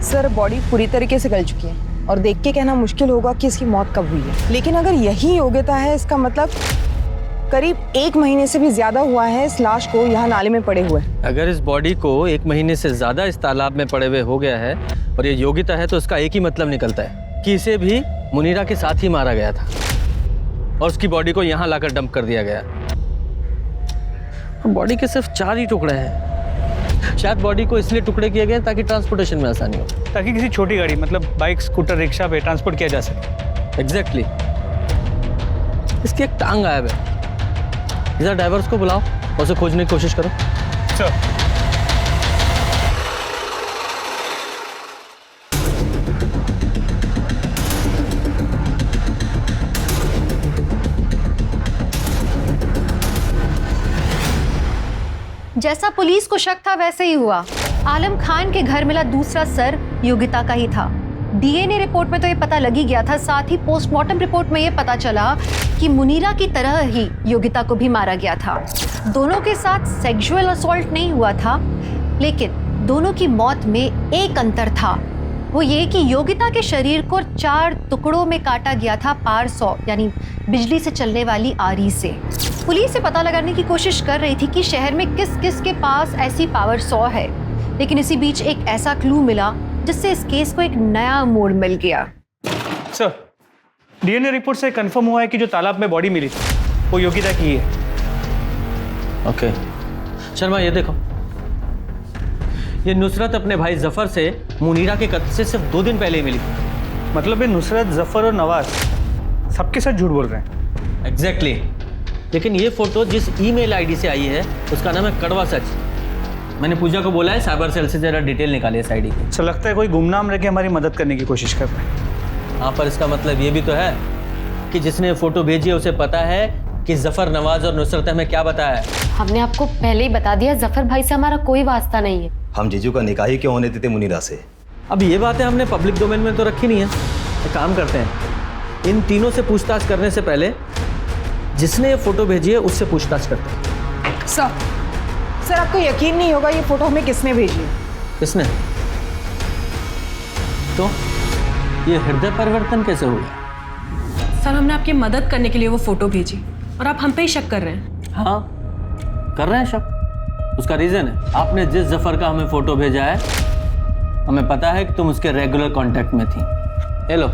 सर बॉडी पूरी तरीके से गल चुकी है और देख के कहना मुश्किल होगा कि इसकी मौत कब हुई है, लेकिन अगर यही योग्यता है, इसका मतलब करीब 1 महीने से भी ज्यादा हुआ है इस लाश को यहाँ नाले में पड़े हुए। अगर इस बॉडी को 1 महीने से ज्यादा इस तालाब में पड़े हुए हो गया है और ये योगिता है तो इसका एक ही मतलब निकलता है कि इसे भी मुनीरा के साथ ही मारा गया था और उसकी बॉडी को यहाँ लाकर डंप कर दिया गया। बॉडी के सिर्फ 4 ही टुकड़े हैं। शायद बॉडी को इसलिए टुकड़े किए गए ताकि ट्रांसपोर्टेशन में आसानी हो, ताकि किसी छोटी गाड़ी मतलब बाइक, स्कूटर, रिक्शा पे ट्रांसपोर्ट किया जा सके। एग्जैक्टली। इसकी एक टांग गायब है। इधर ड्राइवर्स को बुलाओ और उसे खोजने की कोशिश करो। सर जैसा पुलिस को शक था वैसे ही हुआ। आलम खान के घर मिला दूसरा सर योगिता का ही था। डीएनए रिपोर्ट में तो ये पता लग ही गया था, साथ ही पोस्टमार्टम रिपोर्ट में ये पता चला कि मुनीरा की तरह ही योगिता को भी मारा गया था। दोनों के साथ सेक्सुअल असॉल्ट नहीं हुआ था, लेकिन दोनों की मौत में एक अंतर था, वो ये कि योगिता के शरीर को 4 टुकड़ों में काटा गया था पावर सॉ यानी बिजली से चलने वाली आरी से। पुलिस से पता लगाने की कोशिश कर रही थी कि शहर में किस किस के पास ऐसी पावर सॉ है, लेकिन इसी बीच एक ऐसा क्लू मिला जिससे इस केस को एक नया मोड़ मिल गया। सर, डीएनए रिपोर्ट से कंफर्म हुआ है कि जो तालाब में बॉडी मिली थी वो योगिता की है। ओके शर्मा, ये देखो, ये नुसरत अपने भाई जफर से मुनीरा के कत्ल से सिर्फ 2 दिन पहले ही मिली थी। मतलब ये नुसरत, जफर और नवाज सबके साथ झूठ बोल रहे हैं। एग्जैक्टली। लेकिन ये फोटो जिस ईमेल आईडी से आई है उसका नाम है कड़वा सच। मैंने पूजा को बोला है साइबर सेल से जरा डिटेल निकाले इस आईडी की। सर, लगता है कोई गुमनाम रह के हमारी मदद करने की कोशिश कर रहा है। हाँ, पर इसका मतलब ये भी तो है कि जिसने फोटो भेजी है उसे पता है कि जफर, नवाज और नुसरत हमें क्या बताया है। हमने आपको पहले ही बता दिया, जफर भाई से हमारा कोई वास्ता नहीं है। हम जीजू का निकाह ही क्यों होने देते मुनीरा से? अब ये बातें हमने पब्लिक डोमेन में तो रखी नहीं है। एक काम करते हैं, इन तीनों से पूछताछ करने से पहले जिसने ये फोटो भेजी है उससे पूछताछ करते हैं। सर, आपको यकीन नहीं होगा ये फोटो हमें किसने भेजी है। किसने? तो ये हृदय परिवर्तन कैसे हो गया? सर, हमने आपकी मदद करने के लिए वो फोटो भेजी और आप हम पे ही शक कर रहे हैं। हाँ, कर रहे हैं शक। उसका रीजन है, आपने जिस जफर का हमें फोटो भेजा है, हमें पता है कि तुम उसके रेगुलर कांटेक्ट में थी। ये लो,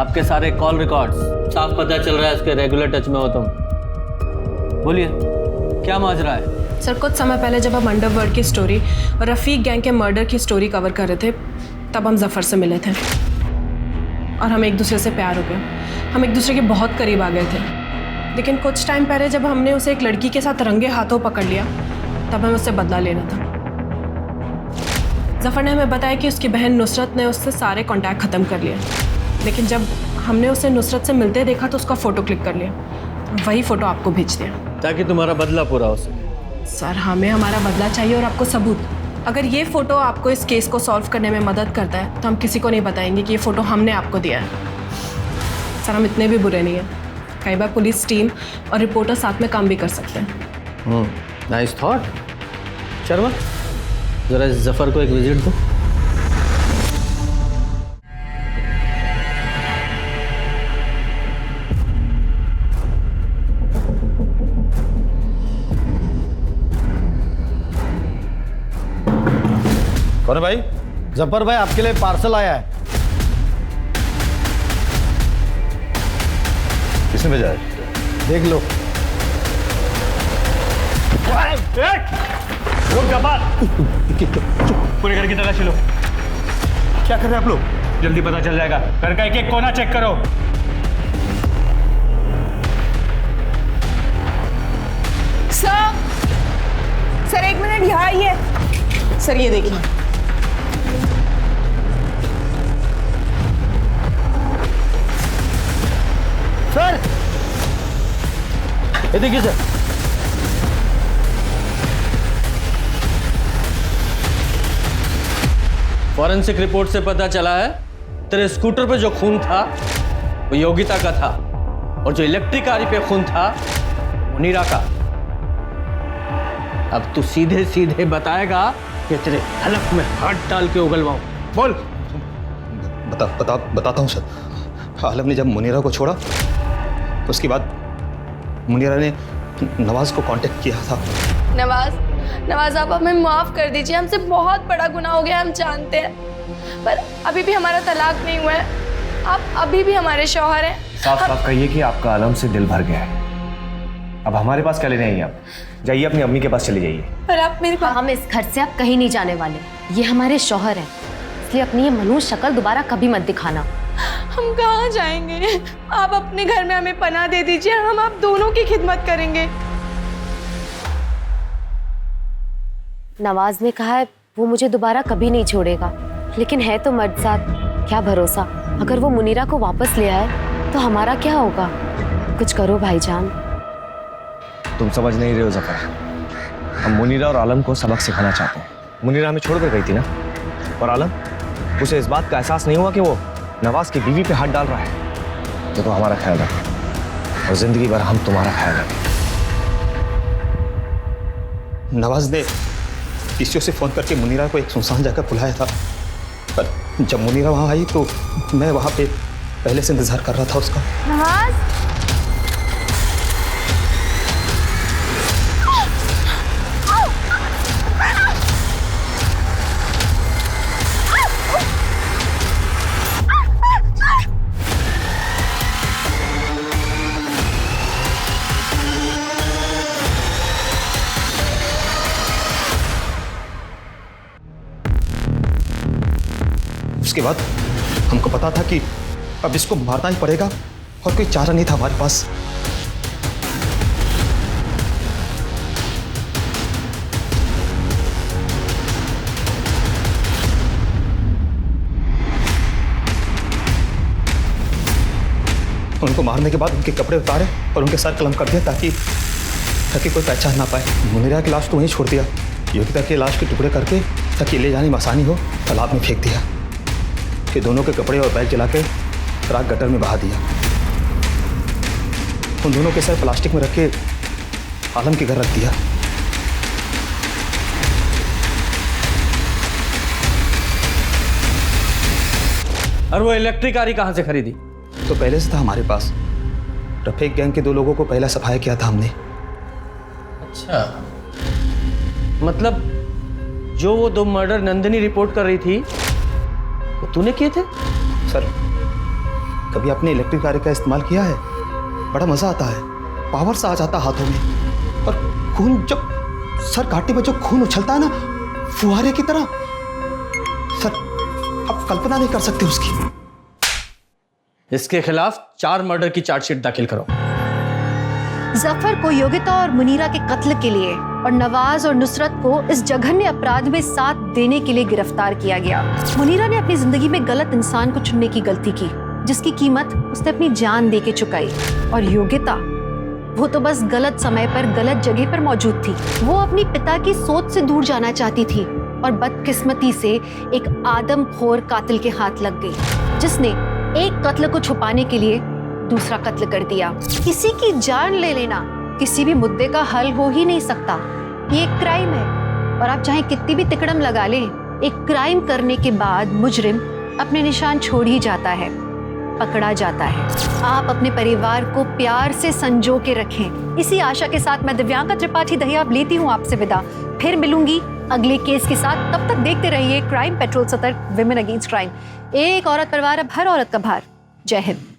आपके सारे कॉल रिकॉर्ड्स, साफ पता चल रहा है उसके रेगुलर टच में हो तुम। बोलिए, क्या माजरा है? सर, कुछ समय पहले जब हम अंडरवर्ल्ड की स्टोरी और रफीक गैंग के मर्डर की स्टोरी कवर कर रहे थे, तब हम जफर से मिले थे और हमें एक दूसरे से प्यार हो गया। हम एक दूसरे के बहुत करीब आ गए थे। लेकिन कुछ टाइम पहले जब हमने उसे एक लड़की के साथ रंगे हाथों पकड़ लिया, तब हमें उससे बदला लेना था। जफर ने हमें बताया कि उसकी बहन नुसरत ने उससे सारे कांटेक्ट ख़त्म कर लिए, लेकिन जब हमने उसे नुसरत से मिलते देखा तो उसका फ़ोटो क्लिक कर लिया, वही फ़ोटो आपको भेज दिया ताकि तुम्हारा बदला पूरा हो सके। सर, हमें हमारा बदला चाहिए और आपको सबूत। अगर ये फ़ोटो आपको इस केस को सॉल्व करने में मदद करता है तो हम किसी को नहीं बताएंगे कि ये फ़ोटो हमने आपको दिया है। सर, हम इतने भी बुरे नहीं हैं। कई बार पुलिस टीम और रिपोर्टर साथ में काम भी कर सकते हैं। Nice thought. शर्मा, जरा इस जफर को एक विजिट दो। कौन है भाई? जफर भाई, आपके लिए पार्सल आया है। किसने भेजा है? देख लो। पूरे घर की तलाशी लो। क्या कर रहे हैं आप लोग? जल्दी पता चल जाएगा। घर का एक कोना चेक करो। सर, 1 मिनट यहाँ आइए। सर, ये देखिए। सर, ये देखिए सर। फॉरेंसिक रिपोर्ट से पता चला है तेरे स्कूटर पे जो खून था वो योगिता का था और जो इलेक्ट्रिक आरी पे खून था मुनीरा का। अब तू सीधे सीधे बताएगा कि तेरे हलक में हाथ डाल के उगलवाऊं। बोल। बताता हूँ सर। आलम ने जब मुनीरा को छोड़ा उसके बाद मुनीरा ने नवाज को कांटेक्ट किया था। नवाज, आप हमें माफ़ कर दीजिए। हमसे बहुत बड़ा गुनाह हो गया, हम जानते हैं, पर अभी भी हमारा तलाक नहीं हुआ है। आप अभी भी हमारे शौहर हैं। साफ साफ कहिए कि आपका आलम से दिल भर गया है। अब हमारे पास क्या लेने आई आप? जाइए अपनी अम्मी के पास चले जाइए। पर आप मेरी बात। हम इस घर से आप कहीं नहीं जाने वाले, ये हमारे शौहर हैं, इसलिए अपनी ये मनुष्य शक्ल दोबारा कभी मत दिखाना। हम कहाँ जाएंगे? आप अपने घर में हमें पनाह दे दीजिए, हम आप दोनों की खिदमत करेंगे। नवाज ने कहा है वो मुझे दोबारा कभी नहीं छोड़ेगा, लेकिन है तो मर्द साथ, क्या भरोसा, अगर वो मुनीरा को वापस ले आए तो हमारा क्या होगा? कुछ करो भाईजान। तुम समझ नहीं रहे हो जफर, हम मुनीरा और आलम को सबक सिखाना चाहते हैं। मुनीरा हमें छोड़कर गई थी ना, और आलम, उसे इस बात का एहसास नहीं हुआ कि वो नवाज की बीवी पे हाथ डाल रहा है। तो हमारा ख्याल रखें और जिंदगी भर हम तुम्हारा ख्याल रखें। नवाज ने पीसीओ से फोन करके मुनीरा को एक सुनसान जगह बुलाया था, पर जब मुनीरा वहां आई तो मैं वहां पे पहले से इंतजार कर रहा था उसका। नवाज, उसके बाद हमको पता था कि अब इसको मारना ही पड़ेगा और कोई चारा नहीं था हमारे पास। उनको मारने के बाद उनके कपड़े उतारे और उनके सर कलम कर दिया ताकि कोई पहचान ना पाए। मुनीरा की लाश तो वहीं छोड़ दिया, योगिता की लाश के टुकड़े करके ताकि ले जाने में आसानी हो तालाब में फेंक दिया। कि दोनों के कपड़े और बैग जला के राख गटर में बहा दिया। उन दोनों के सर प्लास्टिक में रख के आलम के घर रख दिया। और वो इलेक्ट्रिक गाड़ी कहां से खरीदी? तो पहले से था हमारे पास। रफीक गैंग के 2 लोगों को पहला सफाया किया था हमने। अच्छा, मतलब जो वो 2 मर्डर नंदिनी रिपोर्ट कर रही थी वो तूने किए थे? सर, कभी आपने इलेक्ट्रिक गाड़ी का इस्तेमाल किया है? बड़ा मजा आता है, पावर सा आ जाता हाथों में, और खून जब सर घाटी में जो खून उछलता है ना फुहारे की तरह, सर आप कल्पना नहीं कर सकते उसकी। इसके खिलाफ 4 मर्डर की चार्जशीट दाखिल करो। जफर को योगिता और मुनीरा के कत्ल के लिए और नवाज और नुसरत को इस जघन्य अपराध में साथ देने के लिए गिरफ्तार किया गया। मुनीरा ने अपनी जिंदगी में गलत इंसान को चुनने की गलती की, जिसकी कीमत उसने अपनी जान दे के चुकाई। और योगिता, वो तो बस गलत समय पर गलत जगह पर मौजूद थी। वो अपनी पिता की सोच से दूर जाना चाहती थी और बदकिस्मती से एक आदमखोर कातिल के हाथ लग गई, जिसने एक कत्ल को छुपाने के लिए दूसरा कत्ल कर दिया। किसी की जान ले लेना किसी भी मुद्दे का हल हो ही नहीं सकता। ये एक क्राइम है, और आप चाहे कितनी भी तिकड़म लगा लें, एक क्राइम करने के बाद मुजरिम अपने निशान छोड़ ही जाता है, पकड़ा जाता है। आप अपने परिवार को प्यार से संजो के रखें। इसी आशा के साथ मैं दिव्यांका त्रिपाठी दहिया लेती हूँ आपसे विदा। फिर मिलूंगी अगले केस के साथ। तब तक देखते रहिए क्राइम पेट्रोल सतर्क, विमेन अगेंस्ट क्राइम। एक औरत परिवार, अब हर औरत का भार। जय हिंद।